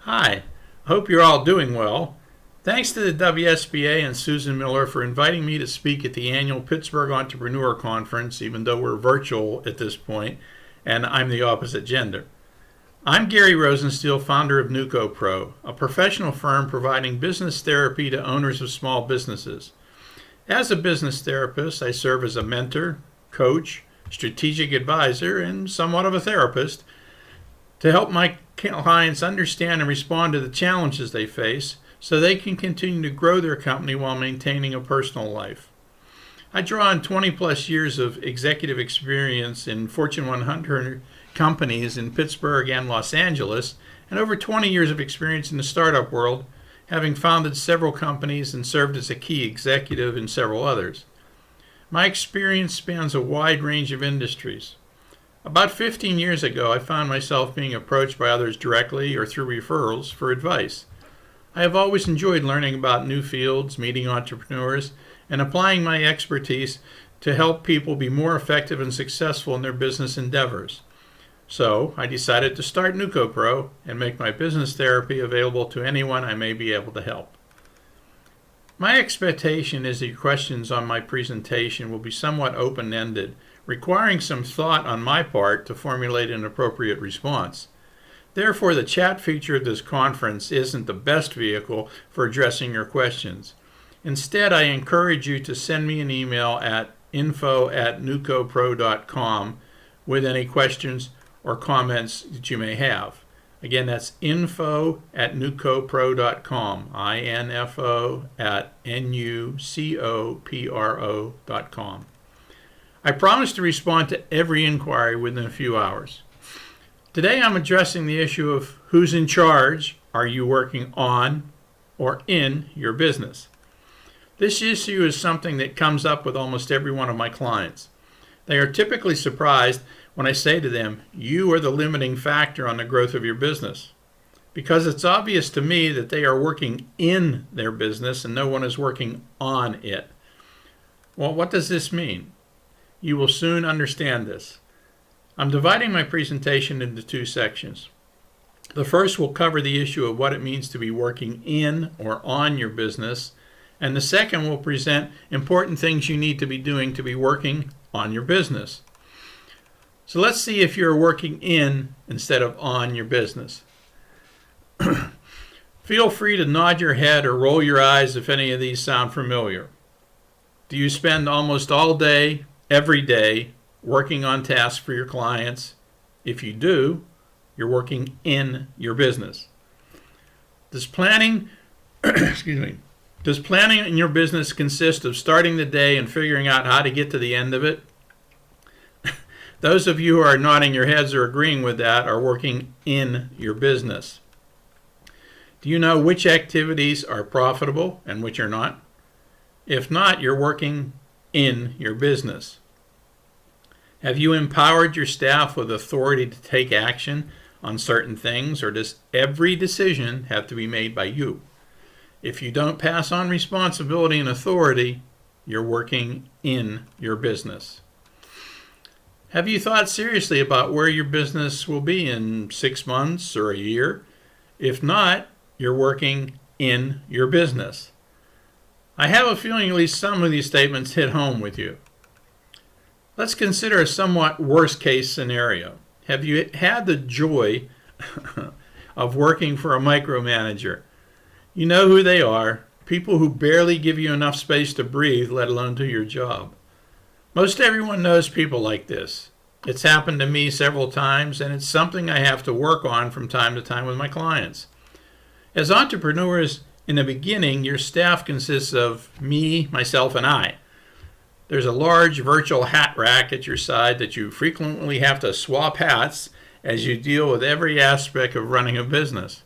Hi, hope you're all doing well. Thanks to the WSBA and Susan Miller for inviting me to speak at the annual Pittsburgh Entrepreneur Conference, even though we're virtual at this point, and I'm the opposite gender. I'm Gary Rosensteel, founder of NuCoPro, a professional firm providing business therapy to owners of small businesses. As a business therapist, I serve as a mentor, coach, strategic advisor, and somewhat of a therapist to help my clients understand and respond to the challenges they face so they can continue to grow their company while maintaining a personal life. I draw on 20 plus years of executive experience in Fortune 100 companies in Pittsburgh and Los Angeles, and over 20 years of experience in the startup world, having founded several companies and served as a key executive in several others. My experience spans a wide range of industries. About 15 years ago, I found myself being approached by others directly or through referrals for advice. I have always enjoyed learning about new fields, meeting entrepreneurs, and applying my expertise to help people be more effective and successful in their business endeavors. So I decided to start NuCoPro and make my business therapy available to anyone I may be able to help. My expectation is that your questions on my presentation will be somewhat open-ended, requiring some thought on my part to formulate an appropriate response. Therefore, the chat feature of this conference isn't the best vehicle for addressing your questions. Instead, I encourage you to send me an email at info@nucopro.com with any questions or comments that you may have. Again, that's info@nucopro.com, info@nucopro.com. I promise to respond to every inquiry within a few hours. Today I'm addressing the issue of who's in charge. Are you working on or in your business? This issue is something that comes up with almost every one of my clients. They are typically surprised when I say to them, you are the limiting factor on the growth of your business. Because it's obvious to me that they are working in their business and no one is working on it. Well, what does this mean? You will soon understand this. I'm dividing my presentation into two sections. The first will cover the issue of what it means to be working in or on your business, and the second will present important things you need to be doing to be working on your business. So let's see if you're working in instead of on your business. Feel free to nod your head or roll your eyes if any of these sound familiar. Do you spend almost all day, every day, working on tasks for your clients? If you do, you're working in your business. Does planning in your business consist of starting the day and figuring out how to get to the end of it? Those of you who are nodding your heads or agreeing with that are working in your business. Do you know which activities are profitable and which are not? If not, you're working in your business. Have you empowered your staff with authority to take action on certain things, or does every decision have to be made by you? If you don't pass on responsibility and authority, you're working in your business. Have you thought seriously about where your business will be in 6 months or a year? If not, you're working in your business. I have a feeling at least some of these statements hit home with you. Let's consider a somewhat worst-case scenario. Have you had the joy of working for a micromanager? You know who they are, people who barely give you enough space to breathe, let alone do your job. Most everyone knows people like this. It's happened to me several times, and it's something I have to work on from time to time with my clients. As entrepreneurs, in the beginning, your staff consists of me, myself, and I. There's a large virtual hat rack at your side that you frequently have to swap hats as you deal with every aspect of running a business.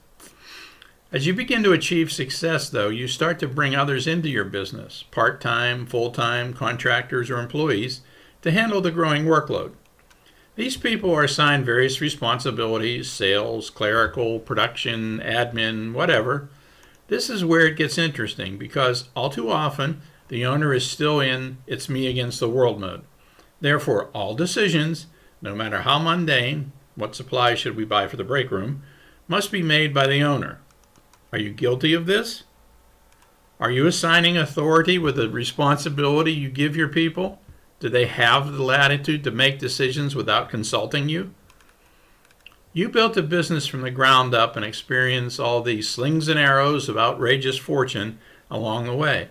As you begin to achieve success, though, you start to bring others into your business, part-time, full-time, contractors, or employees, to handle the growing workload. These people are assigned various responsibilities, sales, clerical, production, admin, whatever. This is where it gets interesting because all too often the owner is still in it's me against the world mode. Therefore, all decisions, no matter how mundane, what supplies should we buy for the break room, must be made by the owner. Are you guilty of this? Are you assigning authority with the responsibility you give your people? Do they have the latitude to make decisions without consulting you? You built a business from the ground up and experienced all these slings and arrows of outrageous fortune along the way.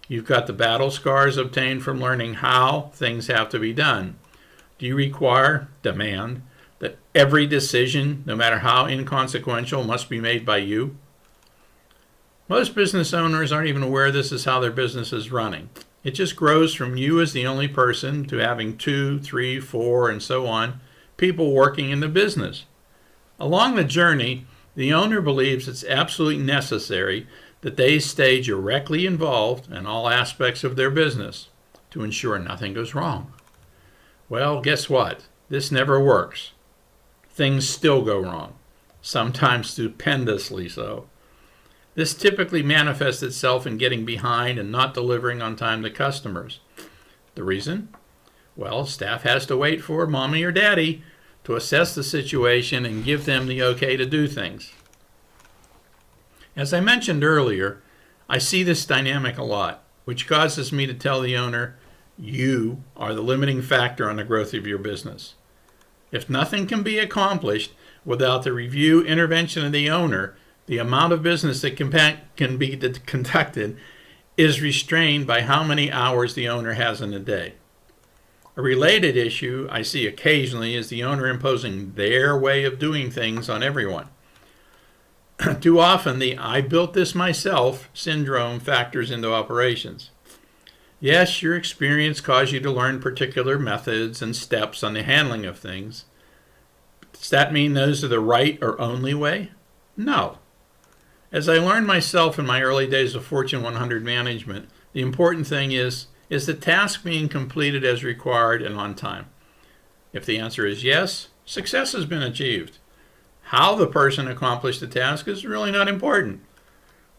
You've got the battle scars obtained from learning how things have to be done. Do you demand, that every decision, no matter how inconsequential, must be made by you? Most business owners aren't even aware this is how their business is running. It just grows from you as the only person to having 2, 3, 4, and so on people working in the business. Along the journey, the owner believes it's absolutely necessary that they stay directly involved in all aspects of their business to ensure nothing goes wrong. Well, guess what? This never works. Things still go wrong, sometimes stupendously so. This typically manifests itself in getting behind and not delivering on time to customers. The reason? Well, staff has to wait for mommy or daddy to assess the situation and give them the okay to do things. As I mentioned earlier, I see this dynamic a lot, which causes me to tell the owner, you are the limiting factor on the growth of your business. If nothing can be accomplished without the review intervention of the owner, the amount of business that can be conducted is restrained by how many hours the owner has in a day. A related issue I see occasionally is the owner imposing their way of doing things on everyone. Too often, the "I built this myself" syndrome factors into operations. Yes, your experience caused you to learn particular methods and steps on the handling of things. Does that mean those are the right or only way? No. As I learned myself in my early days of Fortune 100 management, the important thing is the task being completed as required and on time? If the answer is yes, success has been achieved. How the person accomplished the task is really not important.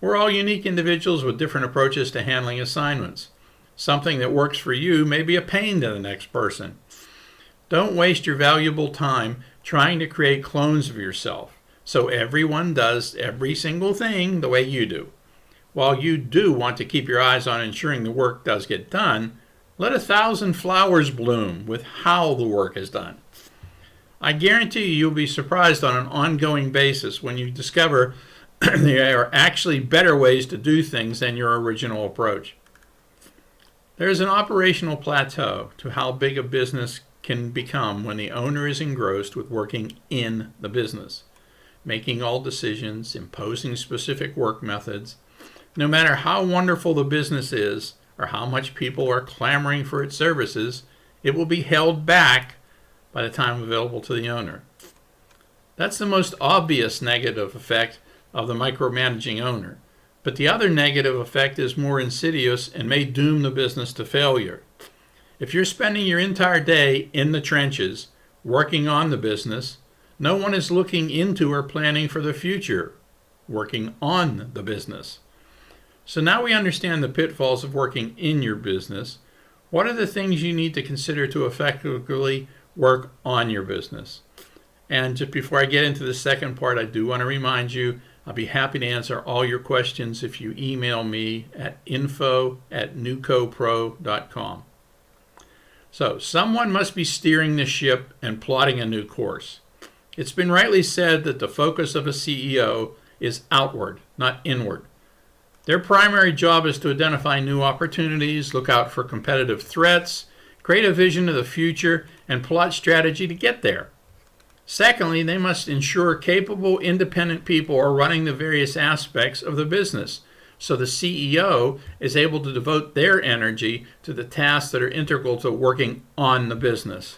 We're all unique individuals with different approaches to handling assignments. Something that works for you may be a pain to the next person. Don't waste your valuable time trying to create clones of yourself so everyone does every single thing the way you do. While you do want to keep your eyes on ensuring the work does get done, let 1,000 flowers bloom with how the work is done. I guarantee you'll be surprised on an ongoing basis when you discover there are actually better ways to do things than your original approach. There is an operational plateau to how big a business can become when the owner is engrossed with working in the business, making all decisions, imposing specific work methods. No matter how wonderful the business is or how much people are clamoring for its services, it will be held back by the time available to the owner. That's the most obvious negative effect of the micromanaging owner. But the other negative effect is more insidious and may doom the business to failure. If you're spending your entire day in the trenches, working on the business, no one is looking into or planning for the future, working on the business. So now we understand the pitfalls of working in your business. What are the things you need to consider to effectively work on your business? And just before I get into the second part, I do want to remind you, I'll be happy to answer all your questions if you email me at info@NuCoPro.com. So, someone must be steering the ship and plotting a new course. It's been rightly said that the focus of a CEO is outward, not inward. Their primary job is to identify new opportunities, look out for competitive threats, create a vision of the future, and plot strategy to get there. Secondly, they must ensure capable, independent people are running the various aspects of the business, so the CEO is able to devote their energy to the tasks that are integral to working on the business.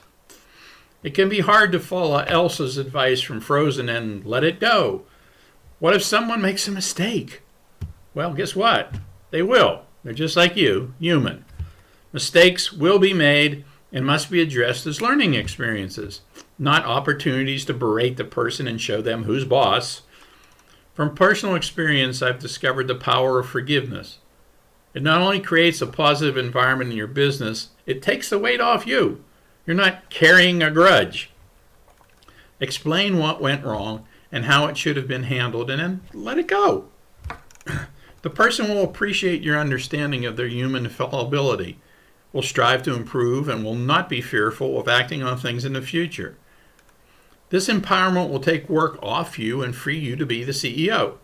It can be hard to follow Elsa's advice from Frozen and let it go. What if someone makes a mistake? Well, guess what? They will. They're just like you, human. Mistakes will be made and must be addressed as learning experiences, not opportunities to berate the person and show them who's boss. From personal experience, I've discovered the power of forgiveness. It not only creates a positive environment in your business, it takes the weight off you. You're not carrying a grudge. Explain what went wrong and how it should have been handled, and then let it go. The person will appreciate your understanding of their human fallibility, will strive to improve, and will not be fearful of acting on things in the future. This empowerment will take work off you and free you to be the CEO.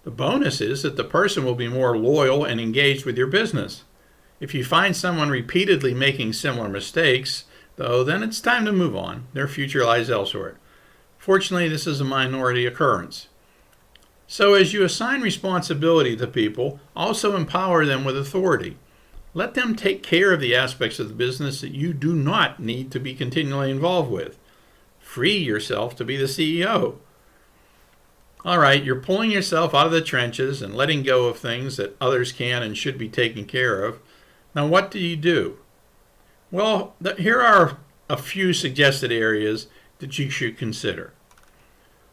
The bonus is that the person will be more loyal and engaged with your business. If you find someone repeatedly making similar mistakes, though, then it's time to move on. Their future lies elsewhere. Fortunately, this is a minority occurrence. So as you assign responsibility to people, also empower them with authority. Let them take care of the aspects of the business that you do not need to be continually involved with. Free yourself to be the CEO. All right, you're pulling yourself out of the trenches and letting go of things that others can and should be taken care of. Now, what do? Well, here are a few suggested areas that you should consider.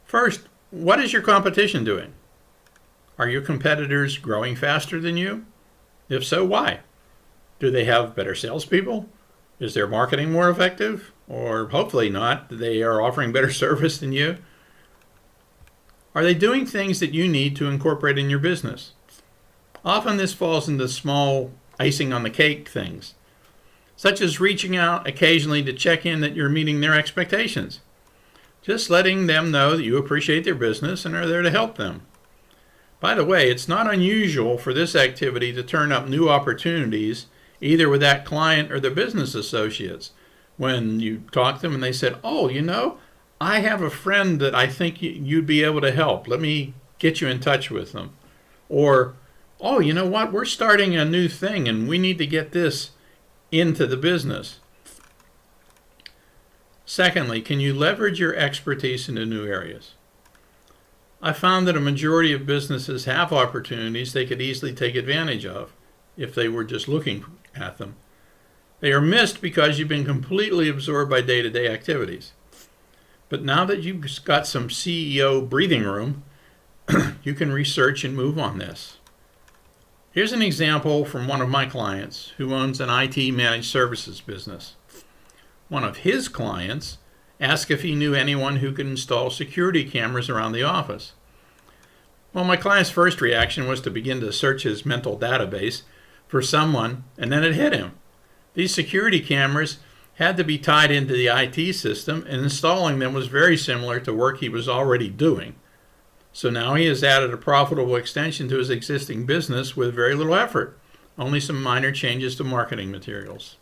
First, what is your competition doing? Are your competitors growing faster than you? If so, why? Do they have better salespeople? Is their marketing more effective? Or hopefully not, they are offering better service than you? Are they doing things that you need to incorporate in your business? Often this falls into small icing on the cake things, such as reaching out occasionally to check in that you're meeting their expectations. Just letting them know that you appreciate their business and are there to help them. By the way, it's not unusual for this activity to turn up new opportunities either with that client or their business associates. When you talk to them and they said, oh, I have a friend that I think you'd be able to help. Let me get you in touch with them. Or, oh, you know what? We're starting a new thing and we need to get this into the business. Secondly, can you leverage your expertise into new areas? I found that a majority of businesses have opportunities they could easily take advantage of if they were just looking at them. They are missed because you've been completely absorbed by day-to-day activities. But now that you've got some CEO breathing room, you can research and move on this. Here's an example from one of my clients who owns an IT managed services business. One of his clients asked if he knew anyone who could install security cameras around the office. Well, my client's first reaction was to begin to search his mental database for someone, and then it hit him. These security cameras had to be tied into the IT system, and installing them was very similar to work he was already doing. So now he has added a profitable extension to his existing business with very little effort, only some minor changes to marketing materials.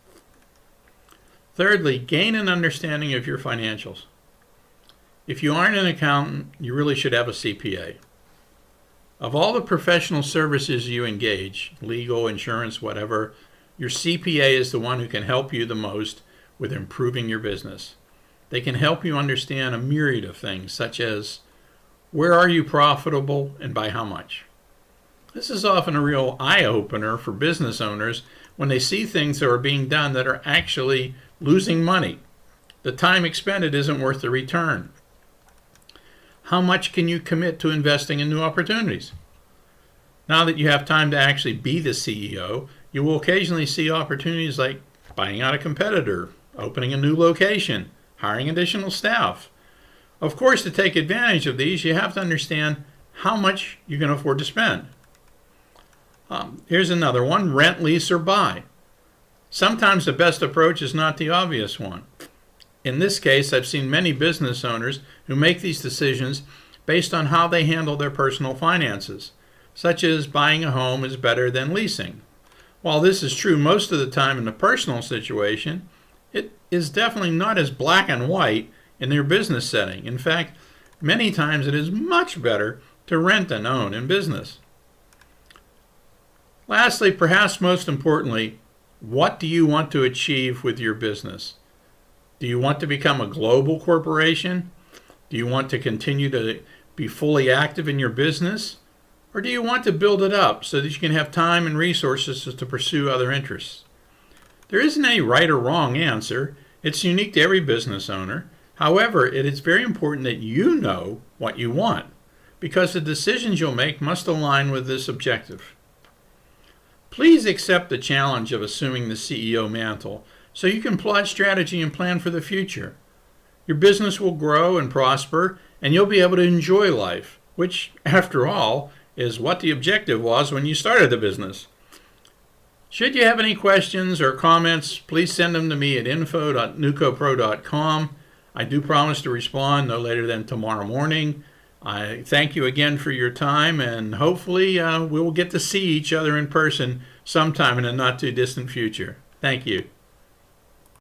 Thirdly, gain an understanding of your financials. If you aren't an accountant, you really should have a CPA. Of all the professional services you engage, legal, insurance, whatever, your CPA is the one who can help you the most with improving your business. They can help you understand a myriad of things, such as where are you profitable and by how much? This is often a real eye-opener for business owners when they see things that are being done that are actually losing money. The time expended isn't worth the return. How much can you commit to investing in new opportunities? Now that you have time to actually be the CEO, you will occasionally see opportunities like buying out a competitor, opening a new location, hiring additional staff. Of course, to take advantage of these, you have to understand how much you can afford to spend. Here's another one, rent, lease, or buy. Sometimes the best approach is not the obvious one. In this case, I've seen many business owners who make these decisions based on how they handle their personal finances, such as buying a home is better than leasing. While this is true most of the time in the personal situation, it is definitely not as black and white in their business setting. In fact, many times it is much better to rent than own in business. Lastly, perhaps most importantly, what do you want to achieve with your business? Do you want to become a global corporation? Do you want to continue to be fully active in your business? Or do you want to build it up so that you can have time and resources to pursue other interests? There isn't any right or wrong answer. It's unique to every business owner. However, it is very important that you know what you want, because the decisions you'll make must align with this objective. Please accept the challenge of assuming the CEO mantle so you can plot strategy and plan for the future. Your business will grow and prosper, and you'll be able to enjoy life, which, after all, is what the objective was when you started the business. Should you have any questions or comments, please send them to me at info.nucopro.com. I do promise to respond no later than tomorrow morning. I thank you again for your time, and hopefully we will get to see each other in person sometime in a not too distant future. Thank you.